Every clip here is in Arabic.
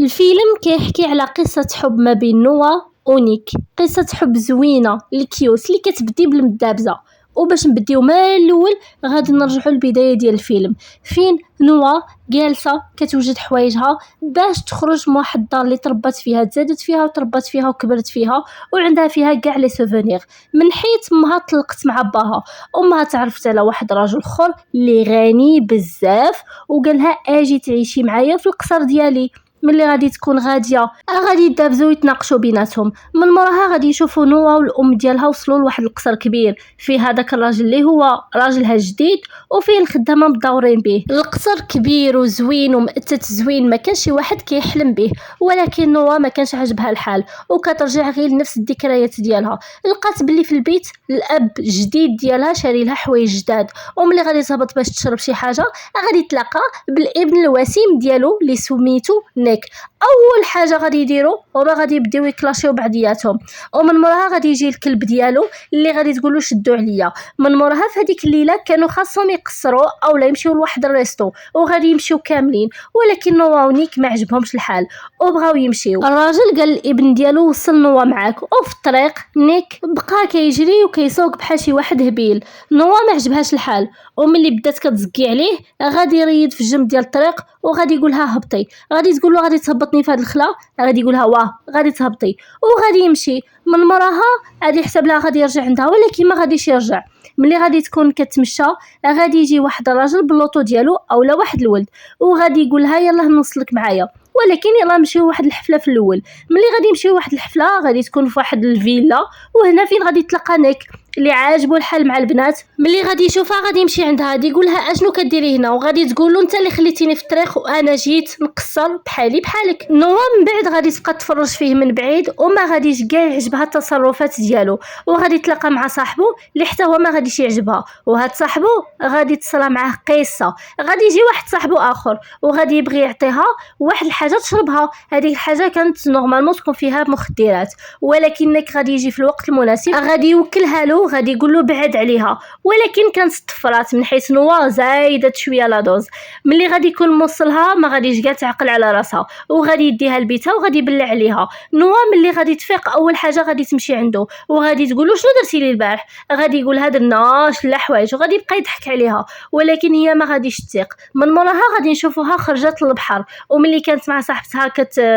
الفيلم كيحكي على قصة حب ما بين نوا ونيك، قصة حب زوينة الكيوت اللي كتبدي بالمدابزة. وباش نبديو من الاول غادي نرجعوا للبدايه ديال الفيلم، فين نوا جالسه كتوجد حوايجها باش تخرج من واحد الدار اللي تربات فيها، تزادت فيها وتربات فيها وكبرت فيها، وعندها فيها كاع لي سوفونير من حيت امها طلقت مع باها. امها تعرفت على واحد راجل اخر اللي غني بزاف وقالها اجي تعيشي معايا في القصر ديالي. ملي غادي تكون غاديه غادي يدابزو يتناقشوا بيناتهم. من موراها غادي يشوفوا نوا والام ديالها وصلوا لواحد القصر كبير فيه هذاك الراجل اللي هو راجلها الجديد وفيه الخدامه مدورين به. القصر كبير وزوين ومأتت زوين، ما كانش شي واحد كيحلم به، ولكن نوا ما كانش عجبها الحال وكترجع غير لنفس الذكريات ديالها. لقات بلي في البيت الاب الجديد ديالها شاري لها حوايج جداد، وملي غادي تهبط باش تشرب شي حاجه غادي تلاقى بالابن الوسيم ديالو اللي سميتو نيك. اول حاجه غادي يديروا هما غادي يبداو يكلاشيو بعضياتهم، ومن موراها غادي يجي الكلب ديالو اللي غادي تقولوا شدوا عليا. من موراها في هذيك الليله كانوا خاصهم يقصروا اولا يمشيو لواحد الريستو وغادي يمشيو كاملين، ولكن نوا ونيك ما عجبهمش الحال وبغاو يمشيو. الراجل قال الابن ديالو وصل نوا معاك، وفي الطريق نيك بقى كيجري وكيسوق بحال شي واحد هبيل. نوا ما عجبهاش الحال، وملي بدات كتزكي عليه غادي يريد في الجنب ديال الطريق وغادي يقولها هبطي. غادي تقول له غادي تهبطني في هذا الخلا، غادي يقولها واه غادي تهبطي وغادي يمشي. من موراها غادي يحسب لها غادي يرجع عندها، ولكن ما غاديش يرجع. ملي غادي تكون كتمشى غادي يجي واحد الراجل باللوطو ديالو اولا واحد الولد وغادي يقولها يلاه نوصلك معايا، ولكن يلا نمشيو واحد الحفله في الاول. ملي غادي يمشيو واحد الحفله غادي تكون في واحد الفيلا، وهنا فين غادي تلقى نيك اللي عاجبو الحال مع البنات. ملي غادي يشوفها غادي يمشي عندها، غادي يقولها اشنو كديري هنا، وغادي تقول له انت اللي خليتيني في الطريق وانا جيت نقصر بحالي بحالك. نوا من بعد غادي تبقى تفرج فيه من بعيد وما غاديش كاع يعجبها التصرفات ديالو، وغادي تلاقى مع صاحبه اللي حتى هو ما غاديش يعجبها. وهاد صاحبه غادي تصرى معاه قصه، غادي يجي واحد صاحبه اخر وغادي يبغي يعطيها واحد الحاجه تشربها. هذيك الحاجه كانت نورمالمون تكون فيها مخدرات، ولكنك غادي يجي في الوقت المناسب غادي يوكلها له، غادي يقول له بعد عليها، ولكن كانت طفرات من حيث نوا زايدت شويه لا دوز. ملي غادي يكون موصلها ما غاديش كاع تعقل على راسها وغادي يديها لبيتها وغادي يبلع عليها. نوا ملي غادي تفيق اول حاجه غادي تمشي عنده وغادي تقول له شنو درتي لي البارح، غادي يقولها درناش لا حوايج وغادي يبقى يضحك عليها، ولكن هي ما غاديش تثيق. من موراها غادي نشوفوها خرجت للبحر، وملي كانت مع صاحبتها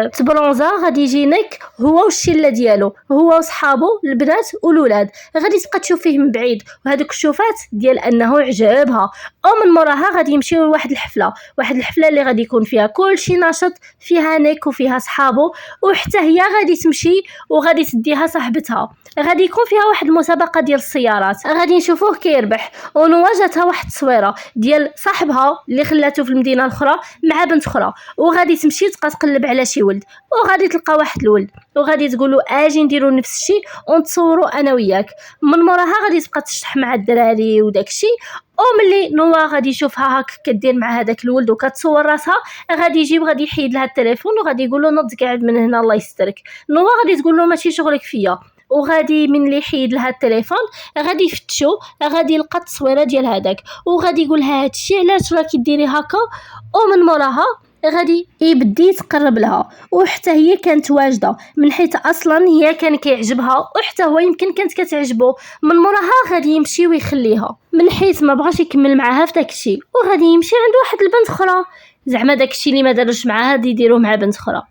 كتبرونزا غادي يجي نيك هو والشله ديالو، هو وصحابو البنات والولاد. غادي تبقى تشوف فيه من بعيد وهذوك الشوفات ديال انه عجبها. ومن موراها غادي يمشيو لواحد الحفله، واحد الحفله اللي غادي يكون فيها كلشي نشط، فيها نيك وفيها صحابو، وحتى هي غادي تمشي وغادي تديها صاحبتها. غادي يكون فيها واحد المسابقه ديال السيارات، غادي نشوفوه كيربح. ونوا جاتها واحد التصويره ديال صاحبها اللي خلاته في المدينه الاخرى مع بنت اخرى، وغادي تمشي تبقى تقلب على شي ولد وغادي تلقى واحد الولد وغادي تقولوا اجي نديروا نفس الشيء ونتصوروا انا وياك. من موراها غادي تبقى تشطح مع الدراري وداكشي. وملي نوا غادي يشوفها هاك كدير مع هذاك الولد وكتصور راسها غادي يجيب غادي يحيد لها التليفون وغادي يقول له نض قاعد من هنا الله يسترك. نوا غادي تقول له ماشي شغلك فيا، وغادي من اللي يحيد لها التليفون غادي يفتشو غادي يلقى التصويره ديال هذاك وغادي يقولها هادشي علاش راكي ديري هكا. ومن موراها غادي يبدي يتقرب لها، وحتى هي كانت واجده من حيث اصلا هي كان كيعجبها وحتى هو يمكن كانت كتعجبه. من موراها غادي يمشي ويخليها من حيث ما بغاش يكمل معاها في داكشي، وغادي يمشي عند واحد البنت اخرى زعما داكشي اللي ما داروش معاها غادي يديروه مع بنت اخرى.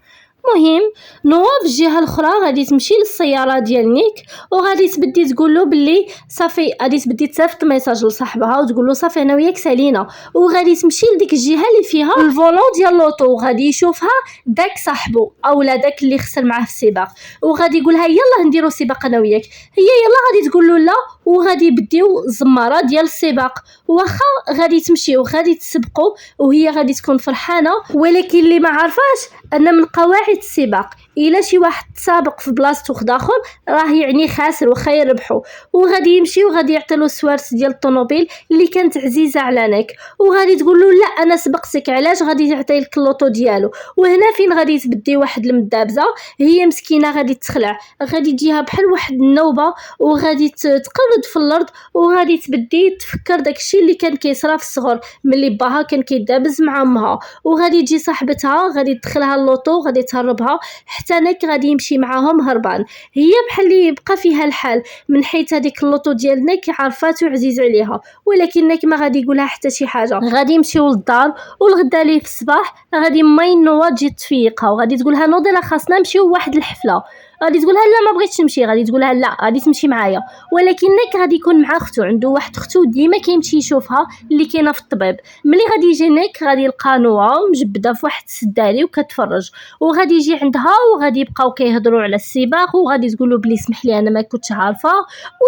مهم نوا في الجهه الاخرى غادي تمشي للسياره ديال نيك وغادي تبدي تقول له باللي صافي، غادي تبدي تصيفط ميساج لصاحبها وتقول له صافي انا وياك سالينا، وغادي تمشي لديك الجهه اللي فيها الفولون ديال لوطو وغادي يشوفها داك صاحبه اولا داك اللي خسر معاه في السباق، وغادي يقولها يلا نديرو سباق انا وياك. هي يلا غادي تقول له لا، وغادي يبديو الزماره ديال السباق. واخا غادي تمشي وغادي تسبقوا وهي غادي تكون فرحانه، ولكن اللي ما عرفاش ان من قواعد السباق الا شي واحد سابق في بلاصتو خد اخر راه يعني خاسر واخا يربحوا. وغادي يمشي وغادي يعطيلو السوارس ديال الطوموبيل اللي كانت عزيزه على نيك، وغادي تقول له لا انا سبقتك علاش غادي تعطي لك اللوطو ديالو. وهنا فين غادي تبدي واحد المدابزه، هي مسكينه غادي تخلع، غادي تجيها بحال واحد النوبه وغادي تقرد في الارض وغادي تبدي تفكر داكشي اللي كان كيصرا في الصغر ملي باها كان كيدابز مع امها. وغادي تجي صاحبتها غادي تدخلها اللوطو غادي تهربها حتى نيك غادي يمشي معاهم هربان. هي بحال اللي يبقى فيها الحال من حيث هذيك اللوطو ديال نيك عرفاتو عزيز عليها، ولكن نيك ما غادي يقولها حتى شي حاجه. غادي يمشيو للدار والغدا ليه في الصباح غادي ماي نوا تجي تفيقها وغادي تقولها نوضي راه خاصنا نمشيو واحد الحفله. غادي تقولها لا ما بغيتش نمشي، غادي تقولها لا غادي تمشي معايا. ولكن نيك غادي يكون مع اختو، عنده واحد اختو ديما كيمشي يشوفها اللي كاينه في الطبيب. ملي غادي يجي نيك غادي يلقى نوا مجبده في واحد السداري وكتفرج، وغادي يجي عندها وغادي يبقاو كيهضروا على السباق وغادي تقول له بلي اسمح لي انا ما كنتش عارفه.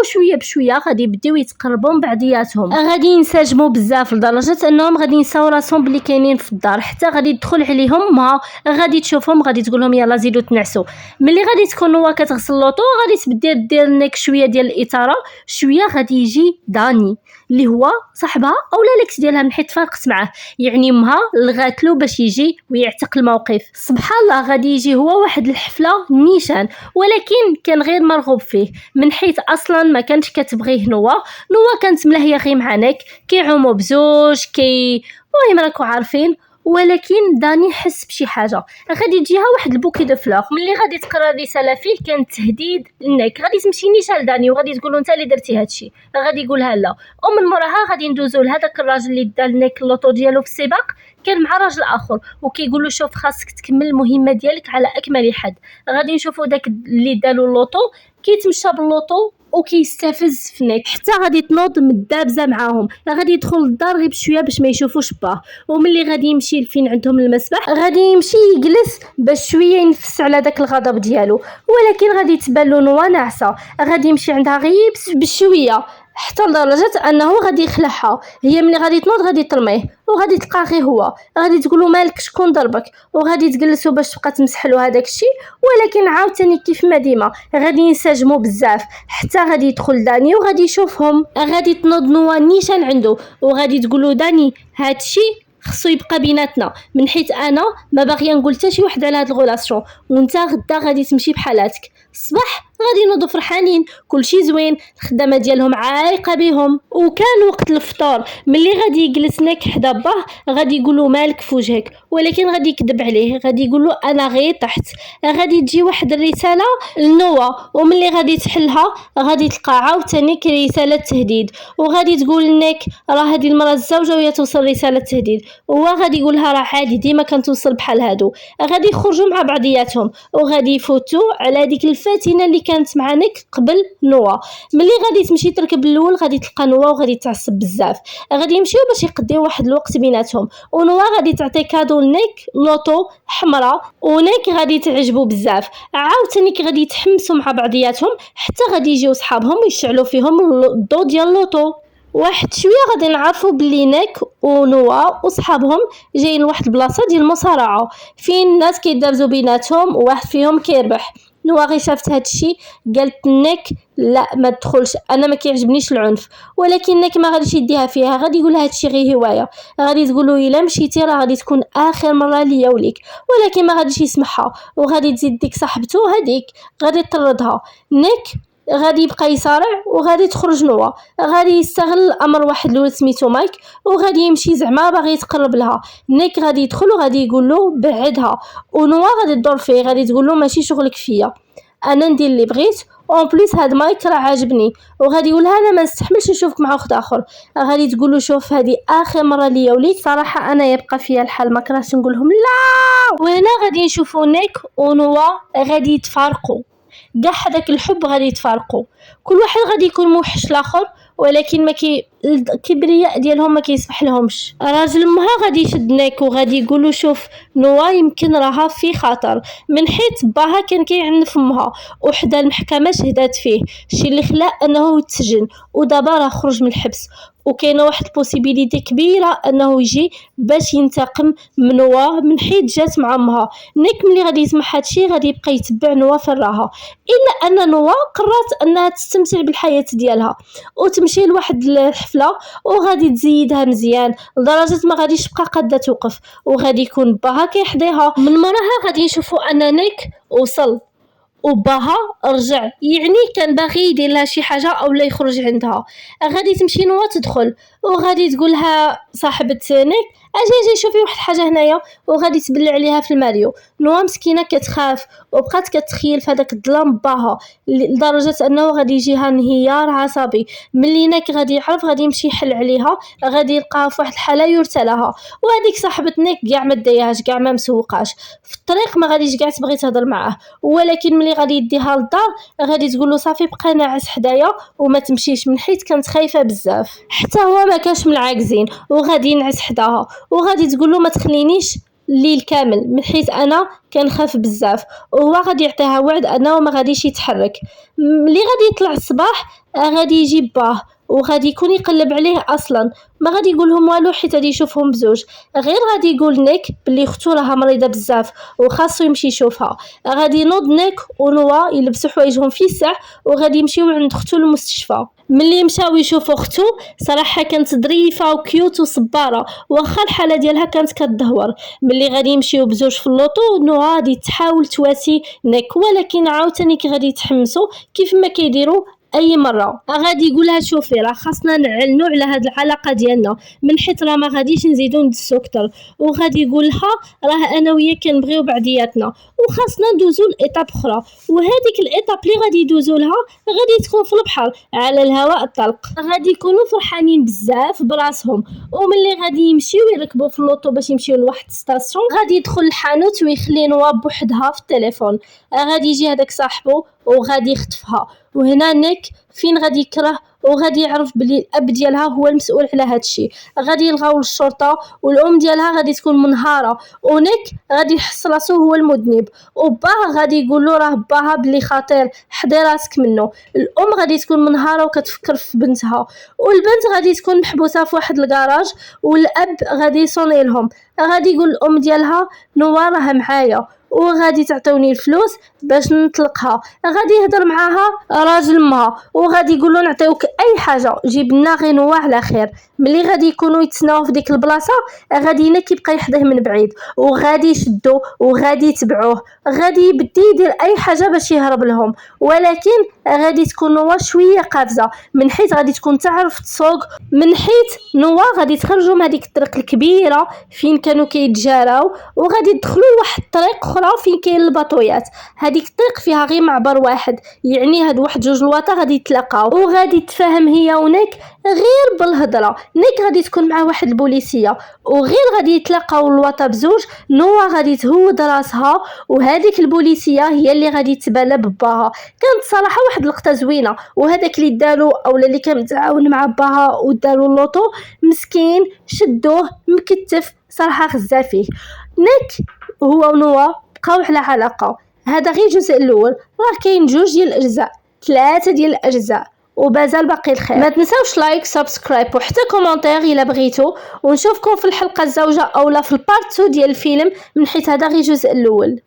وشويه بشويه غادي يبداو يتقربوا من بعضياتهم، غادي ينسجموا بزاف لدرجه انهم غادي ينساو راسهم بلي كاينين في الدار. حتى غادي تدخل عليهم ما غادي تشوفهم غادي تقول لهم يلا زيدوا تنعسوا. ملي غادي تكون هو كتغسل لوطو غادي تبدا دير نيك شويه ديال الاثاره. شويه غادي يجي داني اللي هو صاحبها اولا ليكس ديالها من حيت فارقت معاه، يعني امها لغاتلو باش يجي ويعتق الموقف. سبحان الله غادي يجي هو واحد الحفله نيشان، ولكن كان غير مرغوب فيه من حيث اصلا ما كانتش كتبغيه نوا كانت ملهيه غير مع نيك كيعوموا بزوج المهم راكو عارفين. ولكن داني حس بشي حاجه، غادي تجيها واحد البوكي دو فلور. ملي غادي تقرا رساله فيه كان تهديد لنيك. غادي تمشي نيشان لداني وغادي تقول له انت اللي درتي هادشي، غادي يقولها لا. ومن موراها غادي ندوزو لهداك الراجل اللي دا لنيك اللوطو ديالو في السباق، كان مع راجل اخر وكيقول له شوف خاصك تكمل المهمه ديالك على اكمل حد. غادي نشوفوا داك اللي دالو اللوطو كيتمشى باللوطو وكيستفز في نيك حتى غادي تنوض مدابزه معاهم. غادي يدخل للدار غير بشويه باش ما يشوفوش باه. وملي غادي يمشي لفين عندهم المسبح غادي يمشي يجلس باش شويه ينفس على داك الغضب ديالو، ولكن غادي تبان له نوا ناعسه. غادي يمشي عندها غير بشويه حتى لدرجه انه غادي يخلعها. هي ملي غادي تنوض غادي ترميه وغادي تلقى غير هو. غادي تقولوا مالك شكون ضربك، وغادي تجلسوا باش تبقى تمسح له هذاك الشيء. ولكن عاوتاني كيف ما ديما غادي ينسجموا بزاف حتى غادي يدخل داني وغادي يشوفهم. غادي تنوض نوا نيشان عنده وغادي تقولوا داني هادشي خصو يبقى بيناتنا من حيت انا ما باغيه نقول حتى شي واحد على هاد الغولاسيون، وانت غدا غادي تمشي بحالاتك. الصباح غادي ينوضوا فرحانين كلشي زوين، الخدامه ديالهم عايقه بهم. وكان وقت الفطور ملي غادي يجلس نيك حدا باه غادي يقولوا مالك في وجهك، ولكن غادي يكذب عليه. غادي يقول له انا غير طحت. غادي تجي واحد الرساله لنوا وملي غادي تحلها غادي تلقى عاوتاني رساله تهديد. وغادي تقول نيك راه هذه المره الزوجه وهي توصل رساله تهديد، وهو غادي يقولها راه عادي ديما كنتوصل بحال هادو. غادي يخرجوا مع بعضياتهم وغادي يفوتوا على ديك الفاتنه اللي كانت مع نيك قبل نوا. ملي غادي تمشي تركب الاول غادي تلقى نوا وغادي تعصب بزاف. غادي يمشيو باش يقضيو واحد الوقت بيناتهم، ونوا غادي تعطي كادو لنيك لوطو حمراء، ونيك غادي تعجبو بزاف. عاوتاني غادي يتحمسوا مع بعضياتهم حتى غادي يجيو صحابهم ويشعلوا فيهم الضو ديال اللوطو. واحد شويه غادي نعرفوا بلي نيك ونوا وصحابهم جايين لواحد البلاصه ديال المصارعه فين الناس كيدابزوا بيناتهم وواحد فيهم كيربح. نوا غير شافت هادشي قالت نيك لا ما تدخلش، انا ما كيعجبنيش العنف. ولكن نيك ما غاديش يديها فيها، غادي يقول لها هادشي غير هوايه. غادي تقول له الا مشيتي راه غادي تكون اخر مره ليا وليك، ولكن ما غاديش يسمعها. وغادي تزيد ديك صاحبته هذيك غادي تطردها. نيك غادي يبقى يصارع وغادي تخرج نوا. غادي يستغل الامر واحد الولد سميتو مايك وغادي يمشي زعما باغي يتقرب لها. نيك غادي يدخل وغادي يقول له بعدها، ونوا غادي تدور فيه غادي تقول له ماشي شغلك فيا، انا ندير اللي بغيت. اون بليس هاد مايك راه عاجبني. وغادي يقول لها انا ما نستحملش نشوفك مع اخت اخر. غادي تقول له شوف هذه اخر مره ليا وليك، صراحه انا يبقى فيا الحال ما كرهتش نقول لهم لا. وهنا غادي نشوفوا نيك ونوا غادي يتفارقوا، كاع هذاك الحب غادي يتفارقوا. كل واحد غادي يكون موحش الاخر، ولكن ما الكبرياء ديالهم ما كيسمح لهمش. راجل امها غادي يشد نيك وغادي يقول له شوف نوا يمكن راها في خطر من حيت باها كان كيعنف امها وحده المحكمه شهدات فيه، الشيء اللي خلاه انه يتسجن ودابا راه خرج من الحبس. وكاينه واحد البوسيبيليتي كبيره انه يجي باش ينتقم من نوا من حيت جات مع امها. نيك ملي غادي يسمع هادشي غادي يبقى يتبع نوا في راها، الا ان نوا قررت انها تستمتع بالحياه ديالها وتمشي لواحد الحفله وغادي تزيدها مزيان لدرجه ما غاديش تبقى قاده توقف، وغادي يكون باها كيحضيها. من موراها غادي يشوفوا ان نيك وصل وباها رجع، يعني كان باغي يدير لها شي حاجه او لا يخرج عندها. غادي تمشي نوا تدخل وغادي تقول لها صاحبه نيك اجي شوفي واحد الحاجه هنايا، وغادي تبلع عليها في الماريو. نوا مسكينه كتخاف وبقات كتخيل في هذاك الظلام باها لدرجه انه غادي يجيها انهيار عصبي. ملي نيك غادي يعرف غادي يمشي يحل عليها، غادي يلقاها في واحد الحاله يرثى لها. وهذيك صاحبه نيك كاع ما دايهاش كاع ما مسوقاش في الطريق، ما غاديش كاع تبغي تهضر معاه، ولكن ملي غادي يديها للدار غادي تقول له صافي بقى ناعس حدايا وما تمشيش من حيت كانت خايفه بزاف. حتى هو ما كانش من العاكزين وغادي ينعس حداها، وغادي تقول له ما تخلينيش الليل كامل من حيت انا كنخاف بزاف، وهو غادي يعطيها وعد انه ما غاديش يتحرك. ملي غادي يطلع الصباح غادي يجي باه وغادي يكون يقلب عليه اصلا، ما غادي يقول لهم والو حيت غادي يشوفهم بزوج، غير غادي يقول نيك بلي اختو راها مريضه بزاف وخاصو يمشي يشوفها. غادي ينوض نيك ونوا يلبسوا حوايجهم في الساع وغادي يمشيو عند اختو للمستشفى. ملي مشاو يشوفوا اختو صراحه كانت ظريفه وكيوت وصباره، واخا الحاله ديالها كانت كتدهور. ملي غادي يمشيو بزوج في اللوطو نوا غادي تحاول تواسي نيك، ولكن عاوتاني كي غادي يتحمسوا كيف ما كيديروا اي مره. غادي يقول لها شوفي راه خاصنا نعلنوا على هاد العلاقه ديالنا من حيت راه ما غاديش نزيدو ندسو اكثر، وغادي يقول لها راه انا وياك كنبغيو بعضياتنا وخاصنا ندوزو لايطاب اخرى، وهذيك الايطاب اللي غادي يدوزو لها غادي تكون في البحر على الهواء الطلق. غادي يكونوا فرحانين بزاف براسهم، وملي غادي يمشيو يركبوا في اللوطو باش يمشيو لواحد الستاسيون غادي يدخل الحانوت ويخلي نوا بوحدها في التليفون. غادي يجي هذاك صاحبو وغادي يخطفها، وهنا نيك فين غادي يكره وغادي يعرف بلي الاب ديالها هو المسؤول على هذا الشيء. غادي يلغاو للشرطه والام ديالها غادي تكون منهاره، ونيك غادي يحس راسو هو المذنب، وباه غادي يقول له راه باها بلي خطير حضي راسك منه. الام غادي تكون منهاره وكتفكر في بنتها، والبنت غادي تكون محبوسه في واحد الكراج، والاب غادي يصوني لهم. غادي يقول الام ديالها نوا راه معايا وغادي تعطوني الفلوس باش نطلقها. غادي يهضر معاها راجل امها وغادي يقول له نعطيوك اي حاجه جيب لنا غير نوا على خير. ملي غادي يكونوا يتسناو في ديك البلاصه غادي نيك يبقى يحضيه من بعيد وغادي يشدو وغادي يتبعوه. غادي يبدي يدير اي حاجه باش يهرب لهم، ولكن غادي تكون نوا شويه قافزه من حيت غادي تكون تعرف تسوق، من حيت نوا غادي تخرجوا من هذيك الطريق الكبيره فين كانوا كيتجاراو وغادي يدخلوا لواحد الطريق اخرى فين كاين الباطويات. هذيك الطريق فيها غير معبر واحد، يعني هاد واحد جوج لواطا غادي يتلاقاو وغادي تفاهم هي ونيك غير بالهضره. نيك غادي تكون مع واحد البوليسيه وغير غادي يتلاقاو الواطا بزوج نوا غادي تهود راسها، وهذيك البوليسيه هي اللي غادي تبالى بباها. كانت صراحه واحد اللقطه زوينه، وهذاك اللي دارو اولا اللي كان متعاون مع باها وداروا اللوطو مسكين شدوه مكتف صراحه غزا فيه. نيك هو ونوا بقاو على علاقه. هذا غير الجزء الاول، راه كاين جوج ديال الاجزاء 3 ديال الاجزاء وبازال باقي الخير. ما تنساوش لايك سبسكرايب وحتى كومونتير الا بغيتو، ونشوفكم في الحلقه الزوجه اولا في البارت 2 ديال الفيلم من حيت هذا غير الجزء الاول.